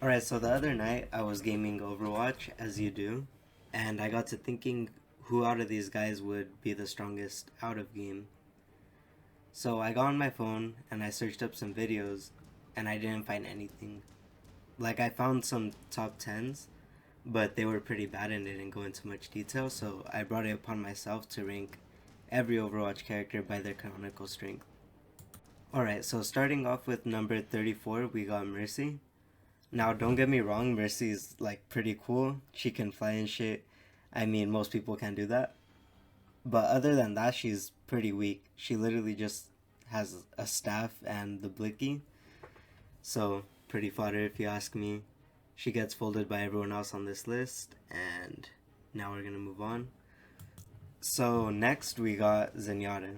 Alright, so the other night I was gaming Overwatch, as you do, and I got to thinking who out of these guys would be the strongest out of game. So I got on my phone and I searched up some videos, and I didn't find anything. Like, I found some top 10s, but they were pretty bad and didn't go into much detail, so I brought it upon myself to rank every Overwatch character by their canonical strength. Alright, so starting off with number 34, we got Mercy. Now, don't get me wrong, Mercy's like pretty cool. She can fly and shit. I mean, most people can do that. But other than that, she's pretty weak. She literally just has a staff and the blicky. So, pretty fodder if you ask me. She gets folded by everyone else on this list. And now we're gonna move on. So, next we got Zenyatta.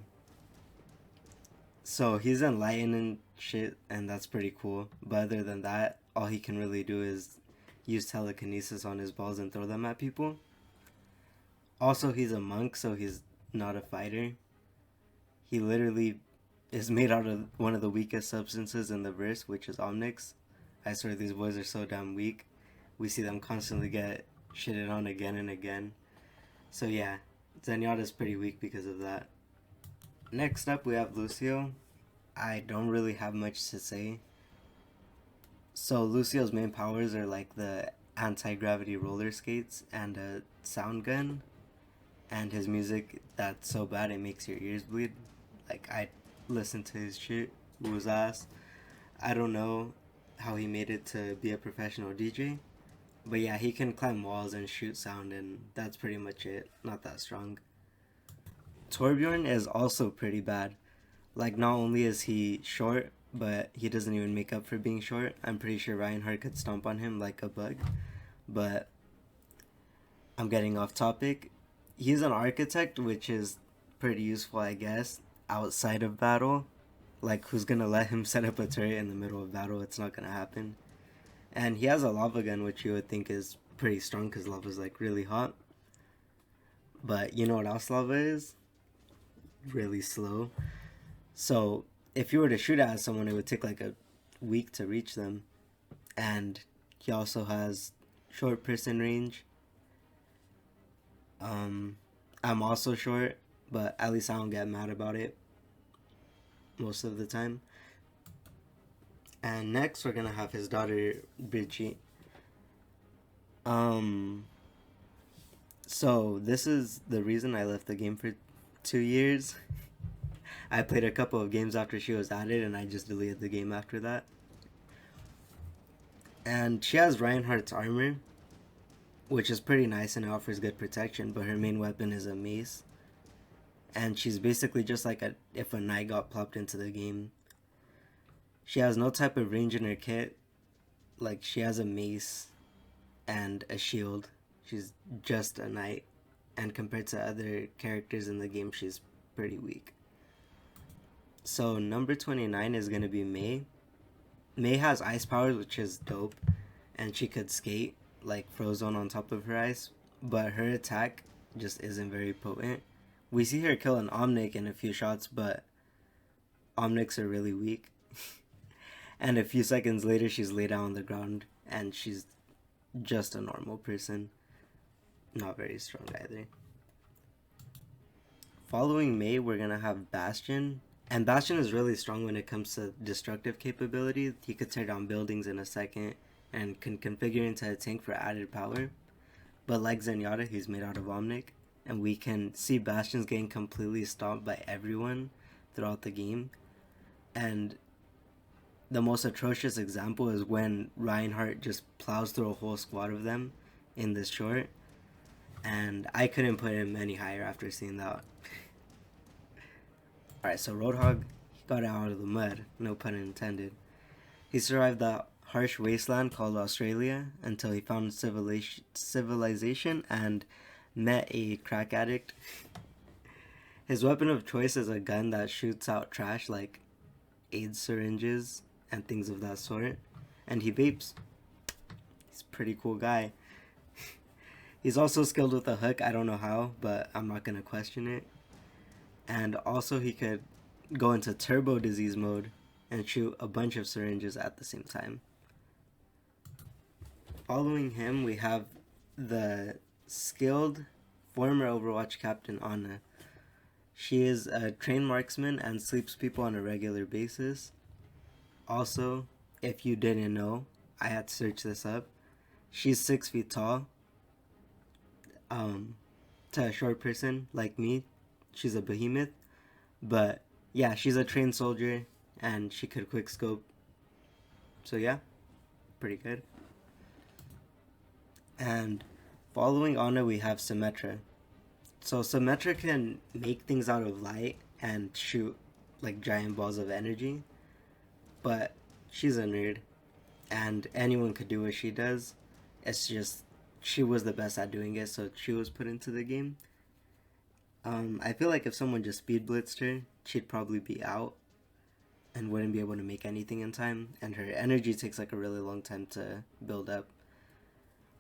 So, he's enlightened and shit, and that's pretty cool. But other than that, all he can really do is use telekinesis on his balls and throw them at people. Also, he's a monk, so he's not a fighter. He literally is made out of one of the weakest substances in the verse, which is Omnix. I swear these boys are so damn weak. We see them constantly get shitted on again and again. So yeah, Zenyatta's pretty weak because of that. Next up, we have Lucio. I don't really have much to say. So Lucio's main powers are like the anti-gravity roller skates and a sound gun, and his music that's so bad it makes your ears bleed. Like, I listen to his shit, who's ass. I don't know how he made it to be a professional DJ, but yeah, he can climb walls and shoot sound, and that's pretty much it. Not that strong. Torbjorn is also pretty bad. Like, not only is he short, but he doesn't even make up for being short. I'm pretty sure Reinhardt could stomp on him like a bug. But I'm getting off topic. He's an architect, which is pretty useful, I guess, outside of battle. Like, who's gonna let him set up a turret in the middle of battle? It's not gonna happen. And he has a lava gun, which you would think is pretty strong because lava's like really hot. But you know what else lava is? Really slow. So if you were to shoot at someone, it would take like a week to reach them. And he also has short person range. I'm also short, but at least I don't get mad about it most of the time. And next we're gonna have his daughter Brigitte. So this is the reason I left the game for 2 years. I played a couple of games after she was added, and I just deleted the game after that. And she has Reinhardt's armor, which is pretty nice and it offers good protection, but her main weapon is a mace. And she's basically just like if a knight got plopped into the game. She has no type of range in her kit. Like, she has a mace and a shield. She's just a knight. And compared to other characters in the game, she's pretty weak. So number 29 is going to be Mei. Mei has ice powers, which is dope. And she could skate, like Frozone on top of her ice. But her attack just isn't very potent. We see her kill an Omnic in a few shots, but Omnics are really weak. And a few seconds later, she's laid out on the ground, and she's just a normal person. Not very strong either. Following Mei, we're gonna have Bastion. And Bastion is really strong when it comes to destructive capability. He could tear down buildings in a second and can configure into a tank for added power. But like Zenyatta, he's made out of Omnic, and we can see Bastion's getting completely stomped by everyone throughout the game. And the most atrocious example is when Reinhardt just plows through a whole squad of them in this short. And I couldn't put him any higher after seeing that. Alright, so Roadhog, he got out of the mud, no pun intended. He survived that harsh wasteland called Australia until he found civilization and met a crack addict. His weapon of choice is a gun that shoots out trash like AIDS syringes and things of that sort. And he vapes. He's a pretty cool guy. He's also skilled with a hook. I don't know how, but I'm not going to question it. And also he could go into turbo disease mode and shoot a bunch of syringes at the same time. Following him, we have the skilled former Overwatch captain Ana. She is a trained marksman and sleeps people on a regular basis. Also, if you didn't know, I had to search this up. She's 6 feet tall. To a short person like me, she's a behemoth. But yeah, she's a trained soldier and she could quick scope. So yeah, pretty good. And following Ana, we have Symmetra. So Symmetra can make things out of light and shoot like giant balls of energy, but she's a nerd, and anyone could do what she does. It's just she was the best at doing it, so she was put into the game. I feel like if someone just speed blitzed her, she'd probably be out and wouldn't be able to make anything in time, and her energy takes like a really long time to build up.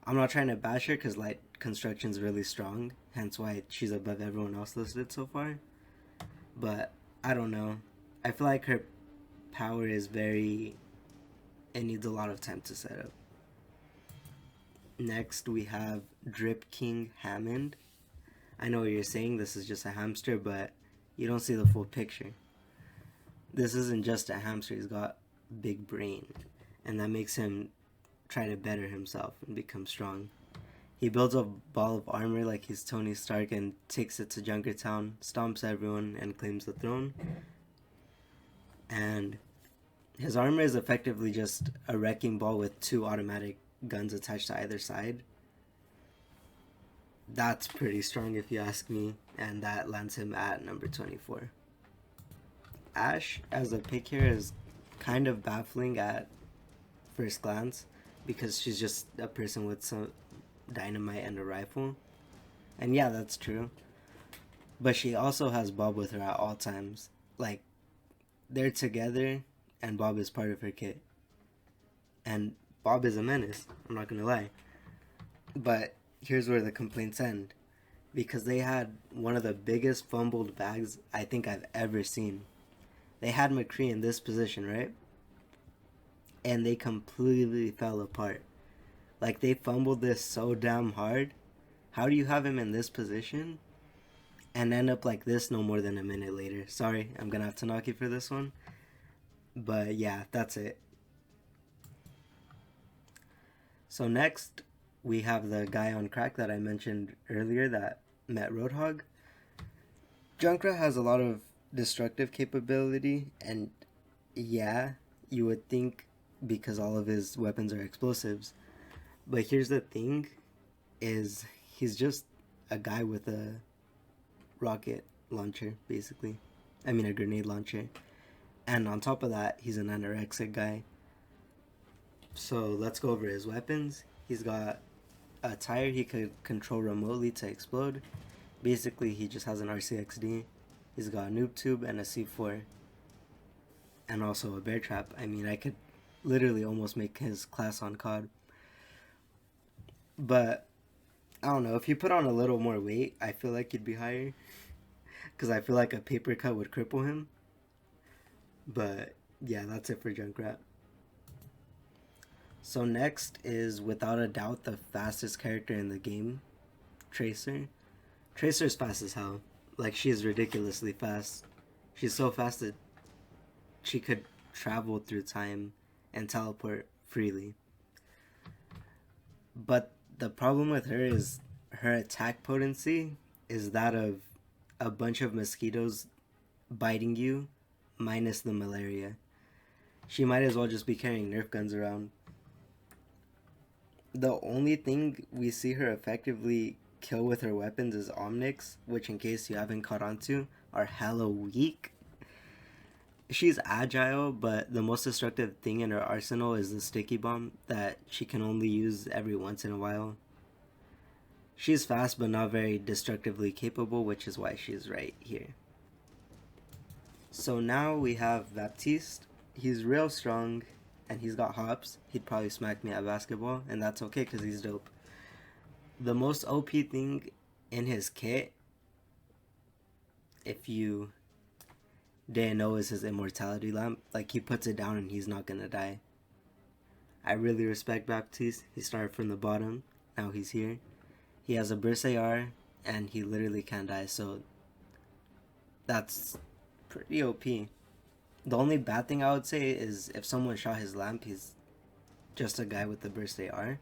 I'm not trying to bash her because light construction is really strong, hence why she's above everyone else listed so far. But I don't know. I feel like her power is very. It needs a lot of time to set up. Next, we have Drip King Hammond. I know what you're saying, this is just a hamster, but you don't see the full picture. This isn't just a hamster, he's got big brain, and that makes him try to better himself and become strong. He builds a ball of armor like he's Tony Stark and takes it to Junkrat Town, stomps everyone, and claims the throne. And his armor is effectively just a wrecking ball with 2 automatic guns attached to either side. That's pretty strong if you ask me, and that lands him at number 24. Ashe as a pick here is kind of baffling at first glance because she's just a person with some dynamite and a rifle. And yeah, that's true. But she also has Bob with her at all times. Like, they're together and Bob is part of her kit. And Bob is a menace, I'm not gonna lie. But here's where the complaints end. Because they had one of the biggest fumbled bags I think I've ever seen. They had McCree in this position, right? And they completely fell apart. Like, they fumbled this so damn hard. How do you have him in this position and end up like this no more than a minute later? Sorry, I'm gonna have to knock you for this one. But yeah, that's it. So next, we have the guy on crack that I mentioned earlier that met Roadhog. Junkrat has a lot of destructive capability, and yeah, you would think because all of his weapons are explosives. But here's the thing, is he's just a guy with a rocket launcher, basically. I mean a grenade launcher. And on top of that, he's an anorexic guy. So let's go over his weapons. He's got a tire he could control remotely to explode. Basically, he just has an RCXD. He's got a noob tube and a C4. And also a bear trap. I mean, I could literally almost make his class on COD. But, I don't know, if you put on a little more weight, I feel like he'd be higher. Because I feel like a paper cut would cripple him. But, yeah, that's it for Junkrat. So next is, without a doubt, the fastest character in the game, Tracer. Tracer's fast as hell. Like, she is ridiculously fast. She's so fast that she could travel through time and teleport freely. But the problem with her is her attack potency is that of a bunch of mosquitoes biting you minus the malaria. She might as well just be carrying Nerf guns around. The only thing we see her effectively kill with her weapons is Omnics, which, in case you haven't caught on to, are hella weak. She's agile, but the most destructive thing in her arsenal is the sticky bomb that she can only use every once in a while. She's fast but not very destructively capable, which is why she's right here. So now we have Baptiste. He's real strong and he's got hops. He'd probably smack me at basketball, and that's okay because he's dope. The most OP thing in his kit, if you didn't know, is his immortality lamp. Like, he puts it down and he's not gonna die. I really respect Baptiste. He started from the bottom. Now he's here. He has a burst AR, and he literally can't die, so that's pretty OP. The only bad thing I would say is if someone shot his lamp, he's just a guy with the burst AR.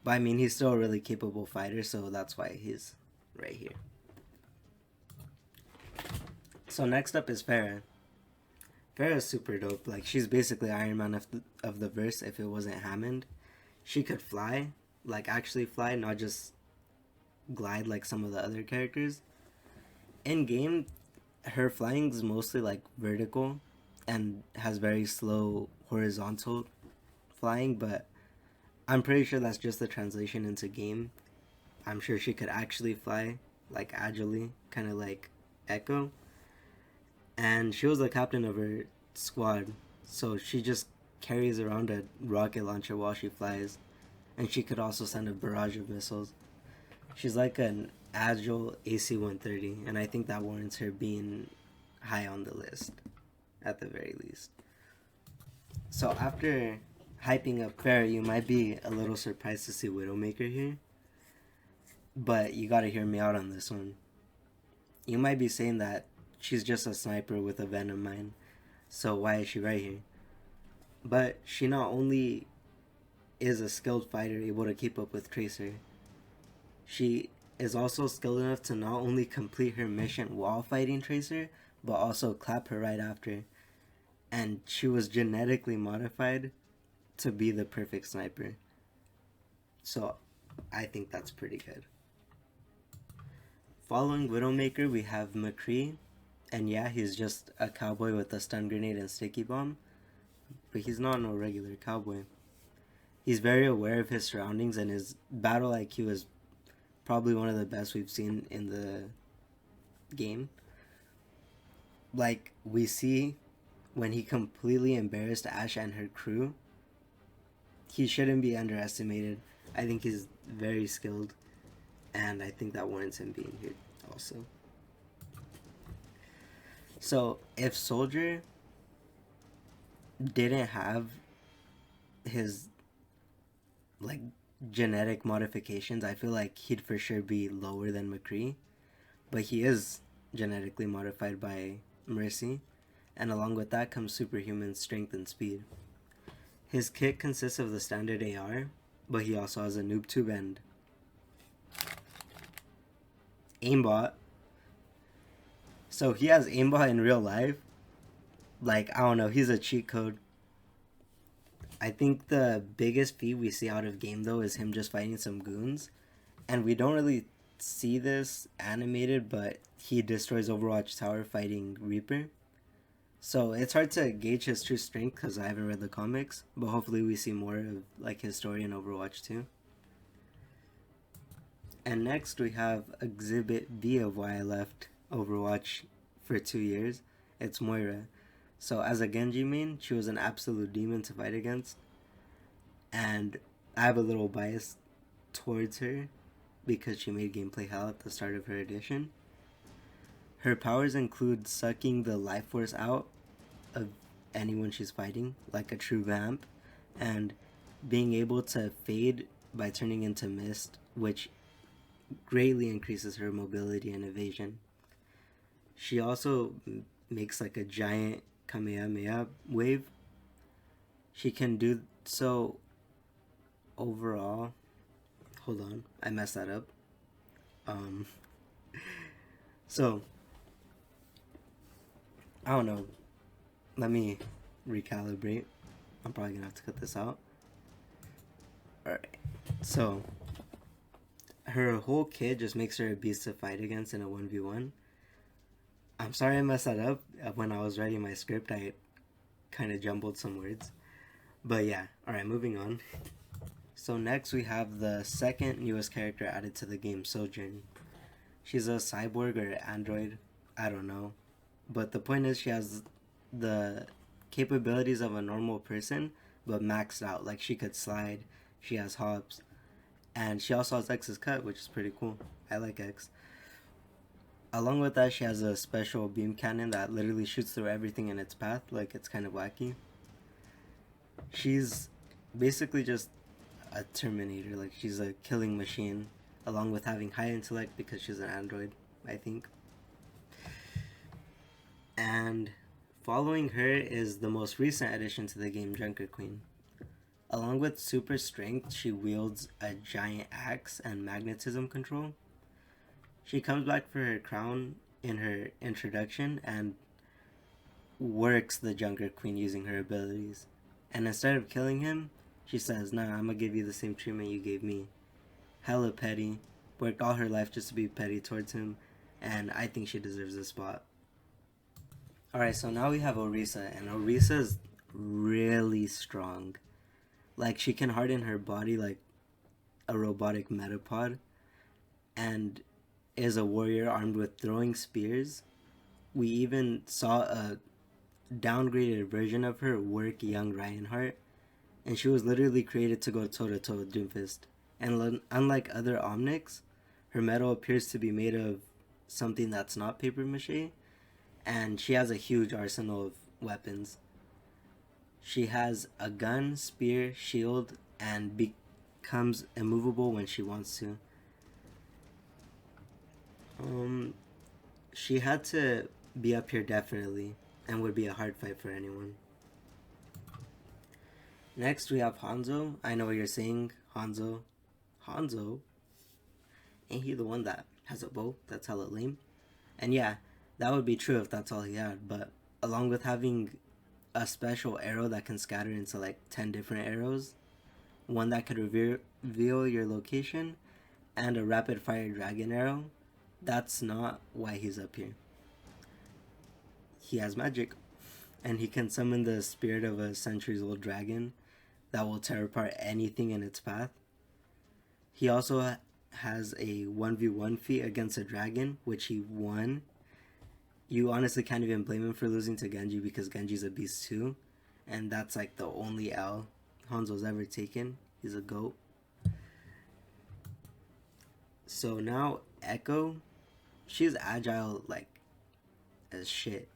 But I mean, he's still a really capable fighter, so that's why he's right here. So next up is Pharah. Pharah is super dope. Like, she's basically Iron Man of the verse if it wasn't Hammond. She could fly, like actually fly, not just glide like some of the other characters. In game, her flying is mostly like vertical and has very slow horizontal flying, but I'm pretty sure that's just the translation into game. I'm sure she could actually fly like agilely, kind of like Echo. And she was the captain of her squad, so she just carries around a rocket launcher while she flies, and she could also send a barrage of missiles. She's like an agile AC-130, and I think that warrants her being high on the list, at the very least. So after hyping up Pharah, you might be a little surprised to see Widowmaker here, but you gotta hear me out on this one. You might be saying that she's just a sniper with a venom mine, so why is she right here? But she not only is a skilled fighter able to keep up with Tracer, she is also skilled enough to not only complete her mission while fighting Tracer, but also clap her right after. And she was genetically modified to be the perfect sniper. So I think that's pretty good. Following Widowmaker, we have McCree. And yeah, he's just a cowboy with a stun grenade and sticky bomb. But he's not no regular cowboy. He's very aware of his surroundings, and his battle IQ is probably one of the best we've seen in the game. Like, we see when he completely embarrassed Ashe and her crew. He shouldn't be underestimated. I think he's very skilled, and I think that warrants him being here also. So if Soldier didn't have his like genetic modifications, I feel like he'd for sure be lower than McCree. But he is genetically modified by Mercy, and along with that comes superhuman strength and speed. His kit consists of the standard AR, but he also has a noob tube and aimbot. So he has aimbot in real life. Like, I don't know, he's a cheat code. I think the biggest feat we see out of game, though, is him just fighting some goons. And we don't really see this animated, but he destroys Overwatch Tower fighting Reaper. So it's hard to gauge his true strength because I haven't read the comics. But hopefully we see more of like his story in Overwatch 2. And next we have Exhibit B of why I left Overwatch for 2 years. It's Moira. So as a Genji main, she was an absolute demon to fight against. And I have a little bias towards her because she made gameplay hell at the start of her edition. Her powers include sucking the life force out of anyone she's fighting, like a true vamp, and being able to fade by turning into mist, which greatly increases her mobility and evasion. She also makes like a giant Kamehameha wave. She can do so overall. Hold on, I messed that up. So I don't know. Let me recalibrate. I'm probably gonna have to cut this out. Alright. So her whole kit just makes her a beast to fight against in a 1v1. I'm sorry I messed that up. When I was writing my script, I kind of jumbled some words. But yeah, alright, moving on. So next we have the second newest character added to the game, Sojourn. She's a cyborg or android, I don't know. But the point is she has the capabilities of a normal person, but maxed out. Like, she could slide, she has hops, and she also has X's cut, which is pretty cool. I like X. Along with that, she has a special beam cannon that literally shoots through everything in its path. Like, it's kind of wacky. She's basically just a Terminator. Like, she's a killing machine, along with having high intellect because she's an android, I think. And following her is the most recent addition to the game, Junker Queen. Along with super strength, she wields a giant axe and magnetism control. She comes back for her crown in her introduction and works the Junker Queen using her abilities. And instead of killing him, she says, "Nah, I'm gonna give you the same treatment you gave me." Hella petty. Worked all her life just to be petty towards him, and I think she deserves a spot. Alright, so now we have Orisa, and Orisa's really strong. Like, she can harden her body like a robotic metapod, and is a warrior armed with throwing spears. We even saw a downgraded version of her work young Reinhardt, and she was literally created to go toe-to-toe with Doomfist. And unlike other Omnics, her metal appears to be made of something that's not paper mache, and she has a huge arsenal of weapons. She has a gun, spear, shield, and becomes immovable when she wants to. She had to be up here definitely, and would be a hard fight for anyone. Next we have Hanzo. I know what you're saying, Hanzo. Hanzo? Ain't he the one that has a bow? That's hella lame. And yeah, that would be true if that's all he had, but along with having a special arrow that can scatter into like 10 different arrows, one that could reveal your location, and a rapid fire dragon arrow, that's not why he's up here. He has magic, and he can summon the spirit of a centuries old dragon that will tear apart anything in its path. He also has a 1v1 feat against a dragon, which he won. You honestly can't even blame him for losing to Genji because Genji's a beast too. And that's like the only L Hanzo's ever taken. He's a GOAT. So now Echo, she's agile like as shit.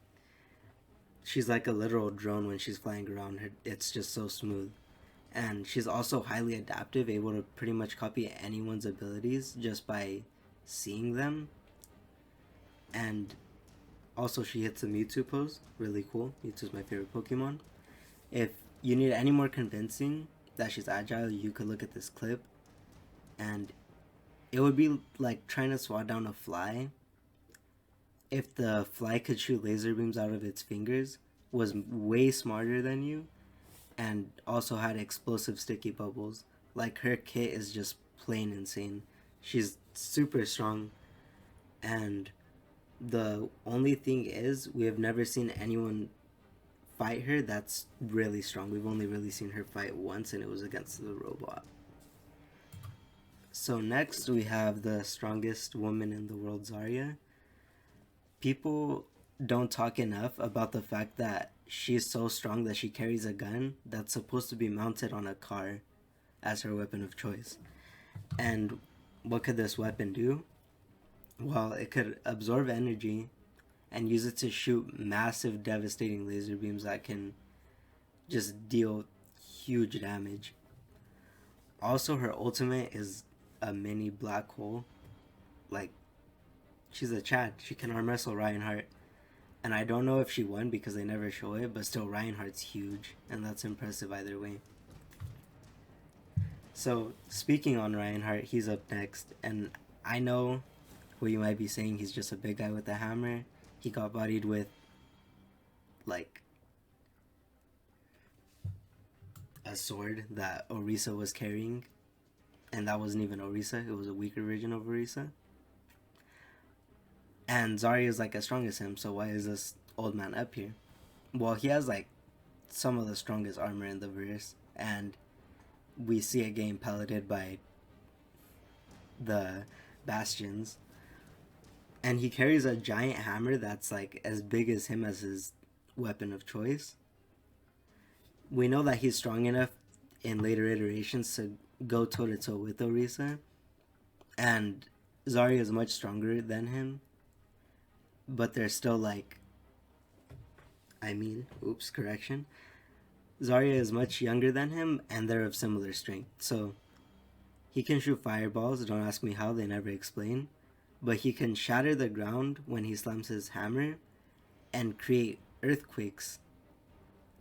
She's like a literal drone when she's flying around. It's just so smooth. And she's also highly adaptive, able to pretty much copy anyone's abilities just by seeing them. And also she hits a Mewtwo pose, really cool. Mewtwo's my favorite Pokemon. If you need any more convincing that she's agile, you could look at this clip, and it would be like trying to swat down a fly if the fly could shoot laser beams out of its fingers, was way smarter than you, and also had explosive sticky bubbles. Like, her kit is just plain insane. She's super strong, and the only thing is, we have never seen anyone fight her that's really strong. We've only really seen her fight once, and it was against the robot. So next we have the strongest woman in the world, Zarya. People don't talk enough about the fact that she's so strong that she carries a gun that's supposed to be mounted on a car as her weapon of choice. And what could this weapon do? Well, it could absorb energy and use it to shoot massive, devastating laser beams that can just deal huge damage. Also, her ultimate is a mini black hole. Like, she's a Chad. She can arm wrestle Reinhardt. And I don't know if she won because they never show it, but still, Reinhardt's huge, and that's impressive either way. So, speaking on Reinhardt, he's up next, and I know what you might be saying, he's just a big guy with a hammer. He got bodied with, like, a sword that Orisa was carrying, and that wasn't even Orisa, it was a weaker version of Orisa. And Zarya is like as strong as him, so why is this old man up here? Well, he has like some of the strongest armor in the verse, and we see it getting pelleted by the bastions. And he carries a giant hammer that's like as big as him as his weapon of choice. We know that he's strong enough in later iterations to go toe-to-toe with Orisa, and Zarya is much stronger than him, but they're still like, oops, correction, Zarya is much younger than him, and they're of similar strength. So he can shoot fireballs, don't ask me how, they never explain. But he can shatter the ground when he slams his hammer and create earthquakes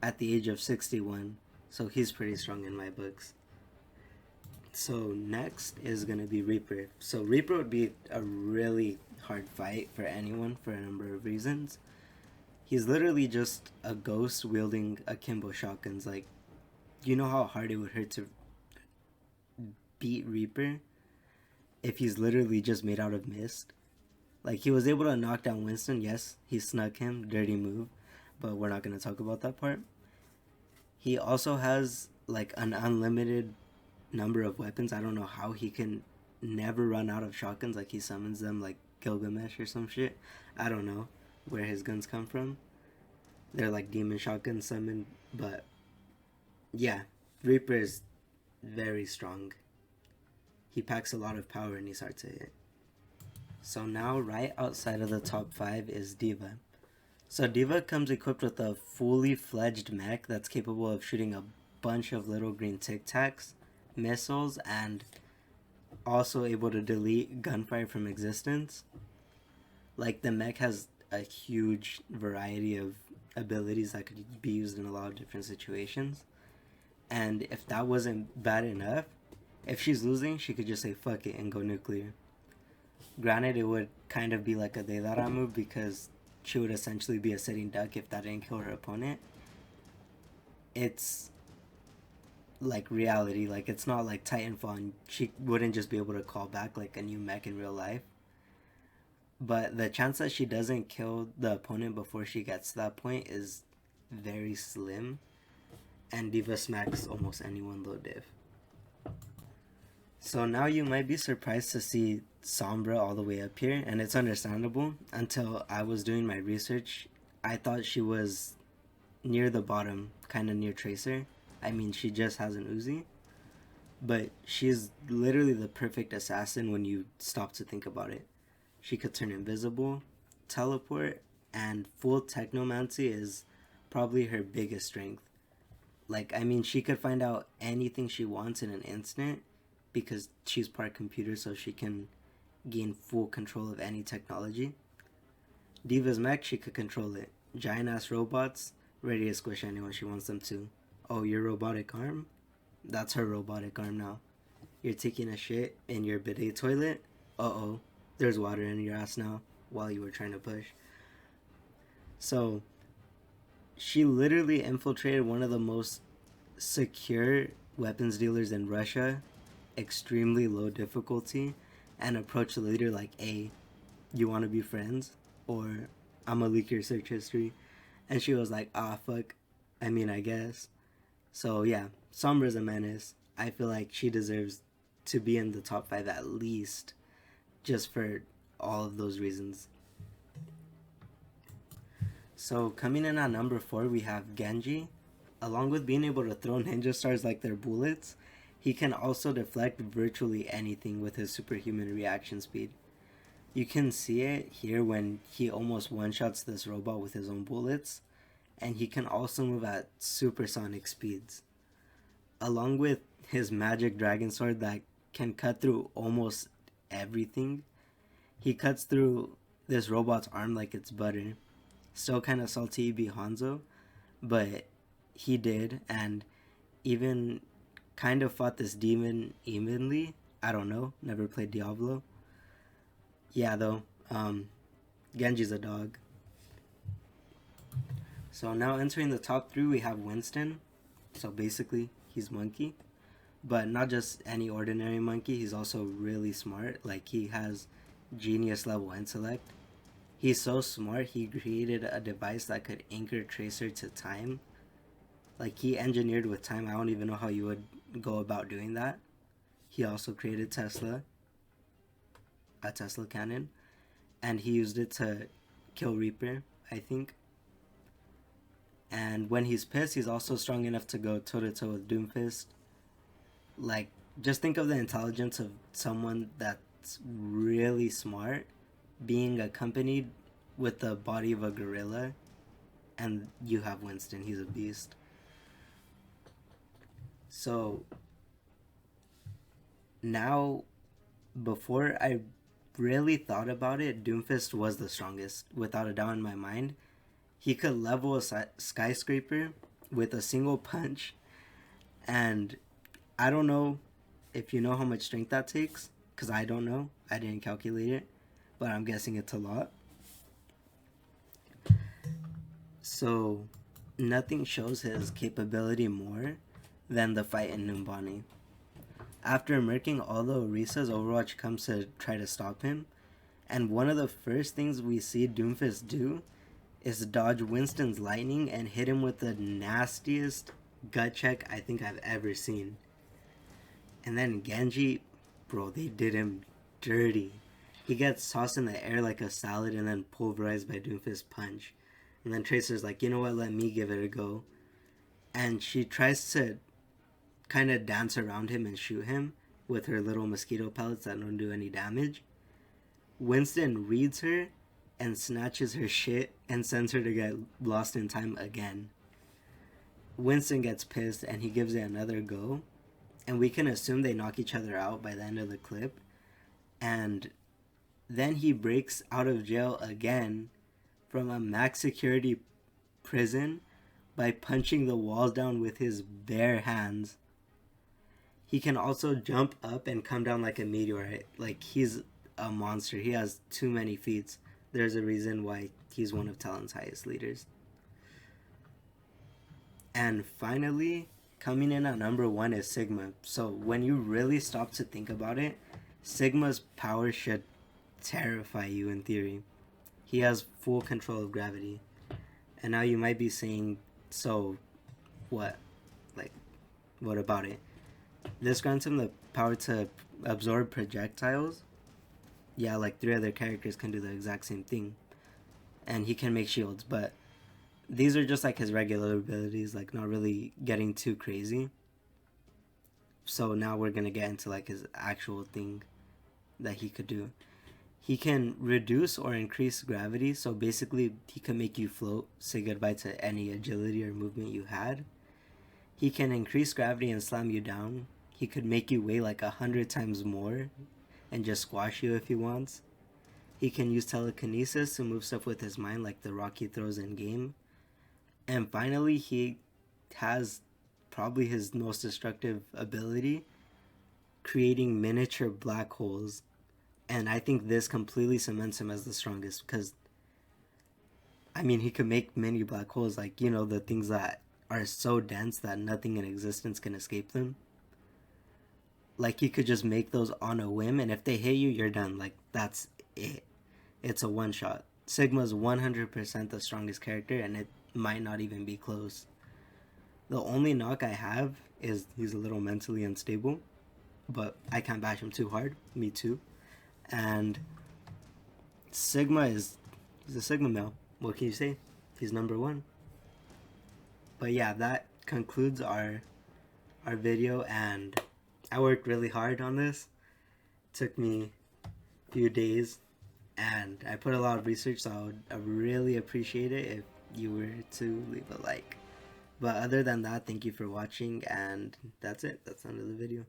at the age of 61. So he's pretty strong in my books. So next is going to be Reaper. So Reaper would be a really hard fight for anyone for a number of reasons. He's literally just a ghost wielding akimbo shotguns. Like, you know how hard it would hurt to beat Reaper if he's literally just made out of mist? Like, he was able to knock down Winston. Yes, he snuck him. Dirty move. But we're not going to talk about that part. He also has, like, an unlimited number of weapons. I don't know how he can never run out of shotguns. Like, he summons them like Gilgamesh or some shit. I don't know where his guns come from. They're like demon shotguns summoned. But, yeah, Reaper is very strong. He packs a lot of power and he's hard to hit. So now, right outside of the top 5 is D.Va. So D.Va comes equipped with a fully fledged mech that's capable of shooting a bunch of little green Tic Tacs, missiles, and also able to delete gunfire from existence. Like, the mech has a huge variety of abilities that could be used in a lot of different situations. And if that wasn't bad enough, if she's losing, she could just say fuck it and go nuclear. Granted, it would kind of be like a Deidara move because she would essentially be a sitting duck if that didn't kill her opponent. It's like reality. Like, it's not like Titanfall and she wouldn't just be able to call back like a new mech in real life. But the chance that she doesn't kill the opponent before she gets to that point is very slim. And D.Va smacks almost anyone low div. So now you might be surprised to see Sombra all the way up here, and it's understandable. Until I was doing my research, I thought she was near the bottom, kind of near Tracer. I mean, she just has an Uzi. But she's literally the perfect assassin when you stop to think about it. She could turn invisible, teleport, and full technomancy is probably her biggest strength. Like, I mean, she could find out anything she wants in an instant because she's part computer, so she can gain full control of any technology. D.Va's mech, she could control it. Giant ass robots, ready to squish anyone she wants them to. Oh, your robotic arm? That's her robotic arm now. You're taking a shit in your bidet toilet? Uh-oh, there's water in your ass now while you were trying to push. So, she literally infiltrated one of the most secure weapons dealers in Russia, extremely low difficulty, and approached the leader like, hey, you want to be friends? Or I'm gonna leak your search history. And she was like, ah, fuck. I mean, I guess. So yeah, Sombra's a menace. I feel like she deserves to be in the top 5 at least, just for all of those reasons. So coming in at number 4, we have Genji. Along with being able to throw ninja stars like they're bullets, he can also deflect virtually anything with his superhuman reaction speed. You can see it here when he almost one-shots this robot with his own bullets, and he can also move at supersonic speeds. Along with his magic dragon sword that can cut through almost everything, he cuts through this robot's arm like it's butter. Still kind of salty be Hanzo, but he did, and even kind of fought this demon evenly. I don't know, never played Diablo. Yeah, though, Genji's a dog. So now entering the top 3, we have Winston. So basically, he's monkey. But not just any ordinary monkey, he's also really smart. Like, he has genius level intellect. He's so smart, he created a device that could anchor Tracer to time. Like, he engineered with time. I don't even know how you would go about doing that. He also created Tesla, a Tesla cannon, and he used it to kill Reaper, I think. And when he's pissed, he's also strong enough to go toe-to-toe with Doomfist. Like, just think of the intelligence of someone that's really smart being accompanied with the body of a gorilla, and you have Winston. He's a beast. So now, before I really thought about it, Doomfist was the strongest, without a doubt in my mind. He could level a skyscraper with a single punch, and I don't know if you know how much strength that takes, because I don't know. I didn't calculate it, but I'm guessing it's a lot. So, nothing shows his capability more than the fight in Numbani. After murking all the Orisas, Overwatch comes to try to stop him, and one of the first things we see Doomfist do is dodge Winston's lightning and hit him with the nastiest gut check I think I've ever seen. And then Genji, bro, they did him dirty. He gets tossed in the air like a salad and then pulverized by Doomfist's punch. And then Tracer's like, you know what, let me give it a go. And she tries to kind of dance around him and shoot him with her little mosquito pellets that don't do any damage. Winston reads her and snatches her shit and sends her to get lost in time again. Winston gets pissed and he gives it another go. And we can assume they knock each other out by the end of the clip. And then he breaks out of jail again from a max security prison by punching the walls down with his bare hands. He can also jump up and come down like a meteorite. Like, he's a monster. He has too many feats. There's a reason why he's one of Talon's highest leaders. And finally, coming in at number 1 is Sigma. So when you really stop to think about it, Sigma's power should terrify you in theory. He has full control of gravity. And now you might be saying, so what? Like, what about it? This grants him the power to absorb projectiles. Yeah, like 3 other characters can do the exact same thing. And he can make shields, but these are just like his regular abilities, like not really getting too crazy. So now we're gonna get into like his actual thing that he could do. He can reduce or increase gravity, so basically he can make you float, say goodbye to any agility or movement you had. He can increase gravity and slam you down. He could make you weigh like 100 times more and just squash you if he wants. He can use telekinesis to move stuff with his mind, like the rock he throws in game. And finally, he has probably his most destructive ability, creating miniature black holes. And I think this completely cements him as the strongest, because I mean, he could make mini black holes, like, you know, the things that are so dense that nothing in existence can escape them. Like, he could just make those on a whim, and if they hit you, you're done. Like, that's it. It's a one-shot. Sigma's 100% the strongest character, and it might not even be close. The only knock I have is he's a little mentally unstable, but I can't bash him too hard. Me too. And Sigma he's a Sigma male. What can you say? He's number 1. But yeah, that concludes our video, and I worked really hard on this. It took me a few days, and I put a lot of research, so I would really appreciate it if you were to leave a like. But other than that, thank you for watching, and that's it. That's the end of the video.